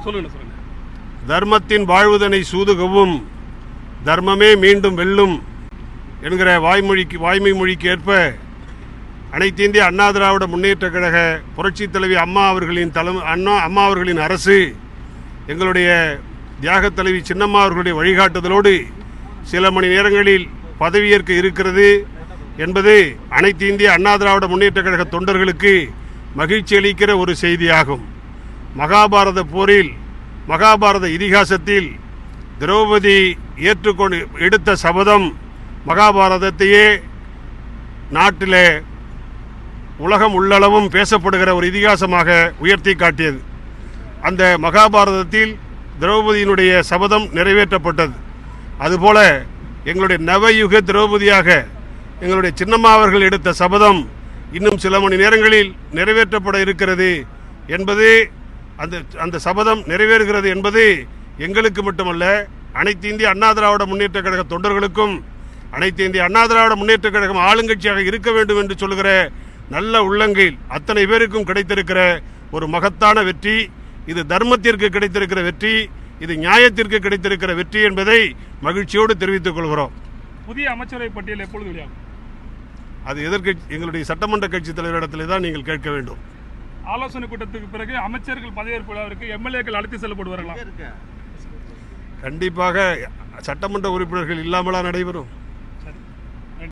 சொல்லுங்க. தர்மத்தின் வாழ்வுதனை சூதுகவும் தர்மமே மீண்டும் வெல்லும் என்கிற வாய்மை மொழிக்கு ஏற்ப அனைத்து இந்திய அண்ணா திராவிட முன்னேற்ற கழக புரட்சித் தலைவி அம்மா அவர்களின் அரசு, எங்களுடைய தியாக தலைவி சின்னம்மா அவர்களுடைய வழிகாட்டுதலோடு சில மணி நேரங்களில் பதவியேற்க இருக்கிறது என்பது அனைத்து இந்திய அண்ணா திராவிட முன்னேற்ற கழக தொண்டர்களுக்கு மகிழ்ச்சி அளிக்கிற ஒரு செய்தியாகும். மகாபாரத போரில், மகாபாரத இதிகாசத்தில் திரௌபதி ஏற்றுக்கொண்டு எடுத்த சபதம் மகாபாரதத்தையே நாட்டிலே உலகம் உள்ளளவும் பேசப்படுகிற ஒரு இதிகாசமாக உயர்த்தி காட்டியது. அந்த மகாபாரதத்தில் திரௌபதியினுடைய சபதம் நிறைவேற்றப்பட்டது. அதுபோல எங்களுடைய நவயுக திரௌபதியாக எங்களுடைய சின்னம்மா அவர்கள் எடுத்த சபதம் இன்னும் சில மணி நேரங்களில் நிறைவேற்றப்பட இருக்கிறது என்பது, அந்த சபதம் நிறைவேறுகிறது என்பது எங்களுக்கு மட்டுமல்ல, அனைத்து இந்திய அண்ணா திராவிட முன்னேற்ற கழக தொண்டர்களுக்கும், அனைத்து இந்திய அண்ணா திராவிட முன்னேற்ற கழகம் ஆளுங்கட்சியாக இருக்க வேண்டும் என்று சொல்லுகிற நல்ல உள்ளங்கள் அத்தனை பேருக்கும் கிடைத்திருக்கிற ஒரு மகத்தான வெற்றி. இது தர்மத்திற்கு கிடைத்திருக்கிற வெற்றி, இது நியாயத்திற்கு கிடைத்திருக்கிற வெற்றி என்பதை மகிழ்ச்சியோடு தெரிவித்துக் கொள்கிறோம். புதிய அமைச்சரவை பட்டியல் எப்பொழுது வெளியாகும்? அது எங்களுடைய சட்டமன்ற கட்சி தலைவரிடத்திலே தான் நீங்கள் கேட்க வேண்டும். ஆலோசனை கூட்டத்துக்கு பிறகு அமைச்சர்கள் பதவியேற்பு விழாவிற்கு எம்எல்ஏக்கள் அழைத்து செல்லப்படுவார்களா? கண்டிப்பாக சட்டமன்ற உறுப்பினர்கள் இல்லாமலா நடைபெறும்?